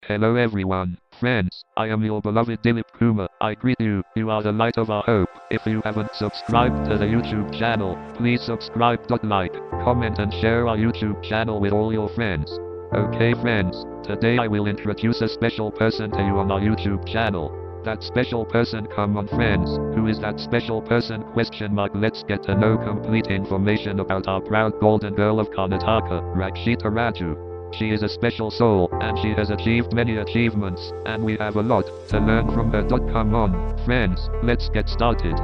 Hello everyone, friends, I am your beloved Dilip Kumar. I greet you, you are the light of our hope. If you haven't subscribed to the YouTube channel, please subscribe, like, comment and share our YouTube channel with all your friends. Okay friends, today I will introduce a special person to you on our YouTube channel. That special person, come on friends, who is that special person? Let's get to know complete information about our proud golden girl of Karnataka, Rakshita Raju. She is a special soul, and she has achieved many achievements, and we have a lot to learn from her. Come on, friends, let's get started.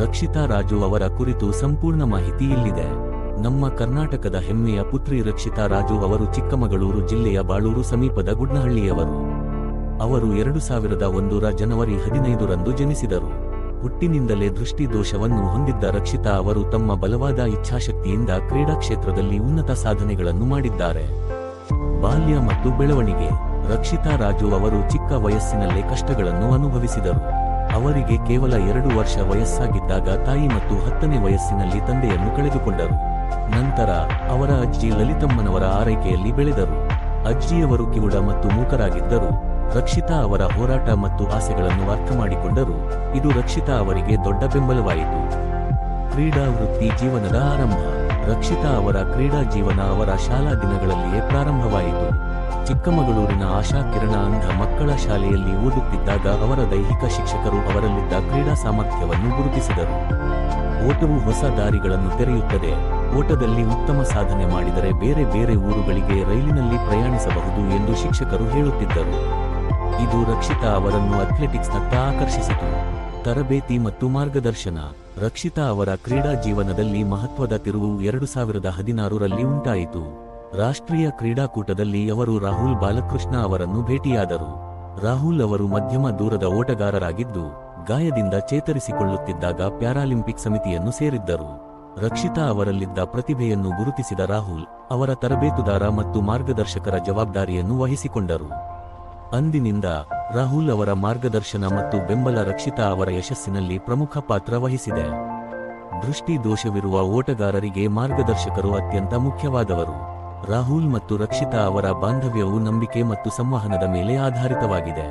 Rakshita Raju ಅವರ ಕುರಿತು ಸಂಪೂರ್ಣ ಮಾಹಿತಿ ಇಲ್ಲಿದೆ. ನಮ್ಮ ಕರ್ನಾಟಕದ ಹೆಮ್ಮೆಯ ಪುತ್ರಿ ರಕ್ಷಿತಾ ರಾಜು ಅವರು ಚಿಕ್ಕಮಗಳೂರು ಜಿಲ್ಲೆಯ ಬಾಳೂರು ಸಮೀಪದ ಗುಡ್ನಹಳ್ಳಿಯವರು. ಅವರು 2001 ಜನವರಿ 15ರಂದು ಜನಿಸಿದರು. ಹುಟ್ಟಿನಿಂದಲೇ ದೃಷ್ಟಿ ದೋಷವನ್ನು ಹೊಂದಿದ್ದ ರಕ್ಷಿತಾ ಅವರು ತಮ್ಮ ಬಲವಾದ ಇಚ್ಛಾಶಕ್ತಿಯಿಂದ ಕ್ರೀಡಾ ಕ್ಷೇತ್ರದಲ್ಲಿ ಉನ್ನತ ಸಾಧನೆಗಳನ್ನು ಮಾಡಿದ್ದಾರೆ. ಬಾಲ್ಯ ಮತ್ತು ಬೆಳವಣಿಗೆ. ರಕ್ಷಿತಾ ರಾಜು ಅವರು ಚಿಕ್ಕ ವಯಸ್ಸಿನಲ್ಲೇ ಕಷ್ಟಗಳನ್ನು ಅನುಭವಿಸಿದರು. ಅವರಿಗೆ ಕೇವಲ 2 ವರ್ಷ ವಯಸ್ಸಾಗಿದ್ದಾಗ ತಾಯಿ ಮತ್ತು 10ನೇ ವಯಸ್ಸಿನಲ್ಲಿ ತಂದೆಯನ್ನು ಕಳೆದುಕೊಂಡರು. ನಂತರ ಅವರ ಅಜ್ಜಿ ಲಲಿತಮ್ಮನವರ ಆರೈಕೆಯಲ್ಲಿ ಬೆಳೆದರು. ಅಜ್ಜಿಯವರು ಕಿವುಡ ಮತ್ತು ಮೂಕರಾಗಿದ್ದರು. ರಕ್ಷಿತಾ ಅವರ ಹೋರಾಟ ಮತ್ತು ಆಸೆಗಳನ್ನು ಅರ್ಥಮಾಡಿಕೊಂಡರು. ಇದು ರಕ್ಷಿತಾ ಅವರಿಗೆ ದೊಡ್ಡ ಬೆಂಬಲವಾಯಿತು. ಕ್ರೀಡಾ ವೃತ್ತಿ ಜೀವನದ ಆರಂಭ. ರಕ್ಷಿತಾ ಅವರ ಕ್ರೀಡಾ ಜೀವನ ಅವರ ಶಾಲಾ ದಿನಗಳಲ್ಲಿಯೇ ಪ್ರಾರಂಭವಾಯಿತು. ಚಿಕ್ಕಮಗಳೂರಿನ ಆಶಾ ಕಿರಣ ಅಂಧ ಮಕ್ಕಳ ಶಾಲೆಯಲ್ಲಿ ಓದುತ್ತಿದ್ದಾಗ ಅವರ ದೈಹಿಕ ಶಿಕ್ಷಕರು ಅವರಲ್ಲಿದ್ದ ಕ್ರೀಡಾ ಸಾಮರ್ಥ್ಯವನ್ನು ಗುರುತಿಸಿದರು. ಓಟವು ಹೊಸ ದಾರಿಗಳನ್ನು ತೆರೆಯುತ್ತದೆ. ಓಟದಲ್ಲಿ ಉತ್ತಮ ಸಾಧನೆ ಮಾಡಿದರೆ ಬೇರೆ ಬೇರೆ ಊರುಗಳಿಗೆ ರೈಲಿನಲ್ಲಿ ಪ್ರಯಾಣಿಸಬಹುದು ಎಂದು ಶಿಕ್ಷಕರು ಹೇಳುತ್ತಿದ್ದರು. ಇದು ರಕ್ಷಿತಾ ಅವರನ್ನು ಅಥ್ಲೆಟಿಕ್ಸ್ನತ್ತ ಆಕರ್ಷಿಸಿತು. ತರಬೇತಿ ಮತ್ತು ಮಾರ್ಗದರ್ಶನ. ರಕ್ಷಿತಾ ಅವರ ಕ್ರೀಡಾ ಜೀವನದಲ್ಲಿ ಮಹತ್ವದ ತಿರುವು 2016ರಲ್ಲಿ ಉಂಟಾಯಿತು. ರಾಷ್ಟ್ರೀಯ ಕ್ರೀಡಾಕೂಟದಲ್ಲಿ ಅವರು ರಾಹುಲ್ ಬಾಲಕೃಷ್ಣ ಅವರನ್ನು ಭೇಟಿಯಾದರು. ರಾಹುಲ್ ಅವರು ಮಧ್ಯಮ ದೂರದ ಓಟಗಾರರಾಗಿದ್ದು, ಗಾಯದಿಂದ ಚೇತರಿಸಿಕೊಳ್ಳುತ್ತಿದ್ದಾಗ ಪ್ಯಾರಾಲಿಂಪಿಕ್ ಸಮಿತಿಯನ್ನು ಸೇರಿದ್ದರು. ರಕ್ಷಿತಾ ಅವರಲ್ಲಿದ್ದ ಪ್ರತಿಭೆಯನ್ನು ಗುರುತಿಸಿದ ರಾಹುಲ್ ಅವರ ತರಬೇತುದಾರ ಮತ್ತು ಮಾರ್ಗದರ್ಶಕರ ಜವಾಬ್ದಾರಿಯನ್ನು ವಹಿಸಿಕೊಂಡರು. ಅಂದಿನಿಂದ ರಾಹುಲ್ ಅವರ ಮಾರ್ಗದರ್ಶನ ಮತ್ತು ಬೆಂಬಲ ರಕ್ಷಿತಾ ಅವರ ಯಶಸ್ಸಿನಲ್ಲಿ ಪ್ರಮುಖ ಪಾತ್ರ ವಹಿಸಿದೆ. ದೃಷ್ಟಿ ದೋಷವಿರುವ ಓಟಗಾರರಿಗೆ ಮಾರ್ಗದರ್ಶಕರು ಅತ್ಯಂತ ಮುಖ್ಯವಾದವರು. ರಾಹುಲ್ ಮತ್ತು ರಕ್ಷಿತಾ ಅವರ ಬಾಂಧವ್ಯವು ನಂಬಿಕೆ ಮತ್ತು ಸಂವಹನದ ಮೇಲೆ ಆಧಾರಿತವಾಗಿದೆ.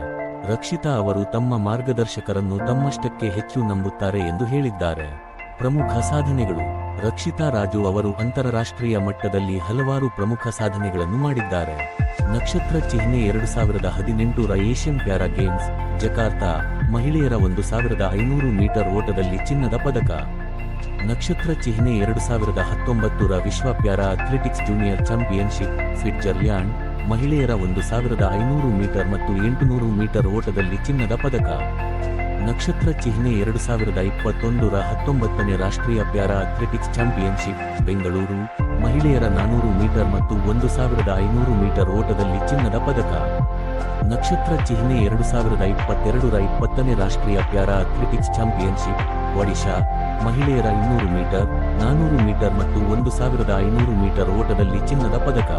ರಕ್ಷಿತಾ ಅವರು ತಮ್ಮ ಮಾರ್ಗದರ್ಶಕರನ್ನು ತಮ್ಮಷ್ಟಕ್ಕೆ ಹೆಚ್ಚು ನಂಬುತ್ತಾರೆ ಎಂದು ಹೇಳಿದ್ದಾರೆ. ಪ್ರಮುಖ ಸಾಧನೆಗಳು. ರಕ್ಷಿತಾ ರಾಜು ಅವರು ಅಂತಾರಾಷ್ಟ್ರೀಯ ಮಟ್ಟದಲ್ಲಿ ಹಲವಾರು ಪ್ರಮುಖ ಸಾಧನೆಗಳನ್ನು ಮಾಡಿದ್ದಾರೆ. ನಕ್ಷತ್ರ ಚಿಹ್ನೆ 2018ರ ಏಷ್ಯನ್ ಪ್ಯಾರಾ ಗೇಮ್ಸ್, ಜಕಾರ್ತಾ, ಮಹಿಳೆಯರ 1500 ಮೀಟರ್ ಓಟದಲ್ಲಿ ಚಿನ್ನದ ಪದಕ. ನಕ್ಷತ್ರ ಚಿಹ್ನೆ 2019ರ ವಿಶ್ವ para athletics junior championship, Switzerland, ಮಹಿಳೆಯರ 1500 ಮೀಟರ್ ಮತ್ತು 800 ಮೀಟರ್ ಓಟದಲ್ಲಿ ಚಿನ್ನದ ಪದಕ. ನಕ್ಷತ್ರ ಚಿಹ್ನೆ 2021ರ 19ನೇ ರಾಷ್ಟ್ರೀಯ ಪ್ಯಾರಾ ಅಥ್ಲೆಟಿಕ್ಸ್ ಚಾಂಪಿಯನ್ಶಿಪ್, ಬೆಂಗಳೂರು, ಮಹಿಳೆಯರ 400 ಮೀಟರ್ ಮತ್ತು 1500 ಮೀಟರ್ ಓಟದಲ್ಲಿ ಚಿನ್ನದ ಪದಕ. ನಕ್ಷತ್ರ ಚಿಹ್ನೆ 2022ರ 20ನೇ ರಾಷ್ಟ್ರೀಯ ಪ್ಯಾರಾ ಅಥ್ಲೆಟಿಕ್ಸ್ ಚಾಂಪಿಯನ್ಶಿಪ್, ಒಡಿಶಾ, ಮಹಿಳೆಯರ 200 ಮೀಟರ್, 400 ಮೀಟರ್ ಮತ್ತು 1500 ಮೀಟರ್ ಓಟದಲ್ಲಿ ಚಿನ್ನದ ಪದಕ.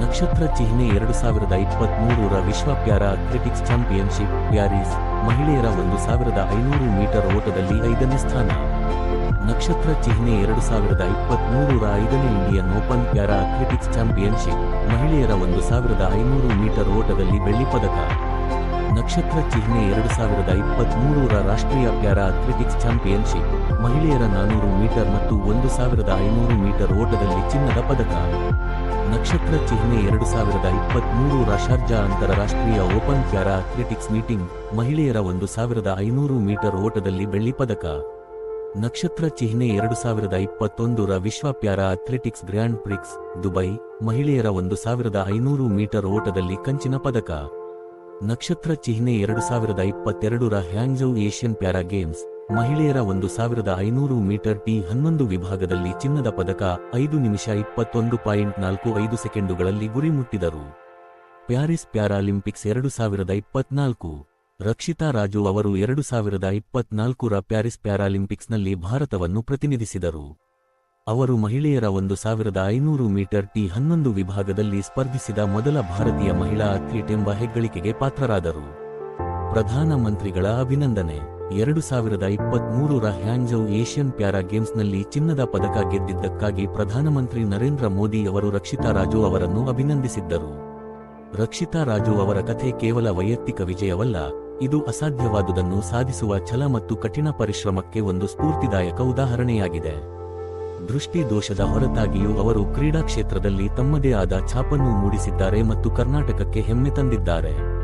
ನಕ್ಷತ್ರ ಚಿಹ್ನೆ 2023ರ ವಿಶ್ವ ಪ್ಯಾರಾ ಅಥ್ಲೆಟಿಕ್ಸ್ ಚಾಂಪಿಯನ್ಶಿಪ್, ಪ್ಯಾರಿಸ್, ಮಹಿಳೆಯರ 1500 ಮೀಟರ್ ಓಟದಲ್ಲಿ 5ನೇ ಸ್ಥಾನ. ನಕ್ಷತ್ರ ಚಿಹ್ನೆ 2023ರ 5ನೇ Indian open para athletics championship, ಮಹಿಳೆಯರ 1500 ಮೀಟರ್ ಓಟದಲ್ಲಿ ಬೆಳ್ಳಿ ಪದಕ. ನಕ್ಷತ್ರ ಚಿಹ್ನೆ 2023ರ ರಾಷ್ಟ್ರೀಯ ಪ್ಯಾರಾ ಅಥ್ಲೆಟಿಕ್ಸ್ ಚಾಂಪಿಯನ್ಶಿಪ್, ಮಹಿಳೆಯರ 400 ಮೀಟರ್ ಮತ್ತು 1500 ಮೀಟರ್ ಓಟದಲ್ಲಿ ಚಿನ್ನದ ಪದಕ. ನಕ್ಷತ್ರ ಚಿಹ್ನೆ 2023ರ ಶಾರ್ಜಾ ಅಂತಾರಾಷ್ಟ್ರೀಯ ಓಪನ್ ಪ್ಯಾರಾ ಅಥ್ಲೆಟಿಕ್ಸ್ ಮೀಟಿಂಗ್, ಮಹಿಳೆಯರ 1500 ಮೀಟರ್ ಓಟದಲ್ಲಿ ಬೆಳ್ಳಿ ಪದಕ. ನಕ್ಷತ್ರ ಚಿಹ್ನೆ 2021ರ ವಿಶ್ವ para athletics grand Prix, Dubai, ಮಹಿಳೆಯರ 1500 ಮೀಟರ್ ಓಟದಲ್ಲಿ ಕಂಚಿನ ಪದಕ. ನಕ್ಷತ್ರ ಚಿಹ್ನೆ 2022ರ ಹ್ಯಾಂಗ್ಝೌ ಏಷ್ಯನ್ ಪ್ಯಾರಾ ಗೇಮ್ಸ್, ಮಹಿಳೆಯರ 1500 ಮೀಟರ್ T11 ವಿಭಾಗದಲ್ಲಿ ಚಿನ್ನದ ಪದಕ, 5 ನಿಮಿಷ 21.45 ಸೆಕೆಂಡುಗಳಲ್ಲಿ ಗುರಿ ಮುಟ್ಟಿದರು. ಪ್ಯಾರಿಸ್ ಪ್ಯಾರಾಲಿಂಪಿಕ್ಸ್ 2024. ರಕ್ಷಿತಾ ರಾಜು ಅವರು 2024ರ ಪ್ಯಾರಿಸ್ ಪ್ಯಾರಾಲಿಂಪಿಕ್ಸ್ನಲ್ಲಿ ಭಾರತವನ್ನು ಪ್ರತಿನಿಧಿಸಿದರು. ಅವರು ಮಹಿಳೆಯರ 1500 ಮೀಟರ್ T11 ವಿಭಾಗದಲ್ಲಿ ಸ್ಪರ್ಧಿಸಿದ ಮೊದಲ ಭಾರತೀಯ ಮಹಿಳಾ ಅಥ್ಲೀಟ್ ಎಂಬ ಹೆಗ್ಗಳಿಕೆಗೆ ಪಾತ್ರರಾದರು. ಪ್ರಧಾನಮಂತ್ರಿಗಳ ಅಭಿನಂದನೆ. 2023ರ ಹ್ಯಾಂಗ್ಝೌ ಏಷ್ಯನ್ ಪ್ಯಾರಾ ಗೇಮ್ಸ್ನಲ್ಲಿ ಚಿನ್ನದ ಪದಕ ಗೆದ್ದಿದ್ದಕ್ಕಾಗಿ ಪ್ರಧಾನಮಂತ್ರಿ ನರೇಂದ್ರ ಮೋದಿ ಅವರು ರಕ್ಷಿತಾ ರಾಜು ಅವರನ್ನು ಅಭಿನಂದಿಸಿದ್ದರು. ರಕ್ಷಿತಾ ರಾಜು ಅವರ ಕಥೆ ಕೇವಲ ವೈಯಕ್ತಿಕ ವಿಜಯವಲ್ಲ, ಇದು ಅಸಾಧ್ಯವಾದುದನ್ನು ಸಾಧಿಸುವ ಛಲ ಮತ್ತು ಕಠಿಣ ಪರಿಶ್ರಮಕ್ಕೆ ಒಂದು ಸ್ಫೂರ್ತಿದಾಯಕ ಉದಾಹರಣೆಯಾಗಿದೆ. ದೃಷ್ಟಿ ದೋಷದ ಹೊರತಾಗಿಯೂ ಅವರು ಕ್ರೀಡಾ ಕ್ಷೇತ್ರದಲ್ಲಿ ತಮ್ಮದೇ ಆದ ಛಾಪನ್ನು ಮೂಡಿಸಿದ್ದಾರೆ ಮತ್ತು ಕರ್ನಾಟಕಕ್ಕೆ ಹೆಮ್ಮೆ ತಂದಿದ್ದಾರೆ.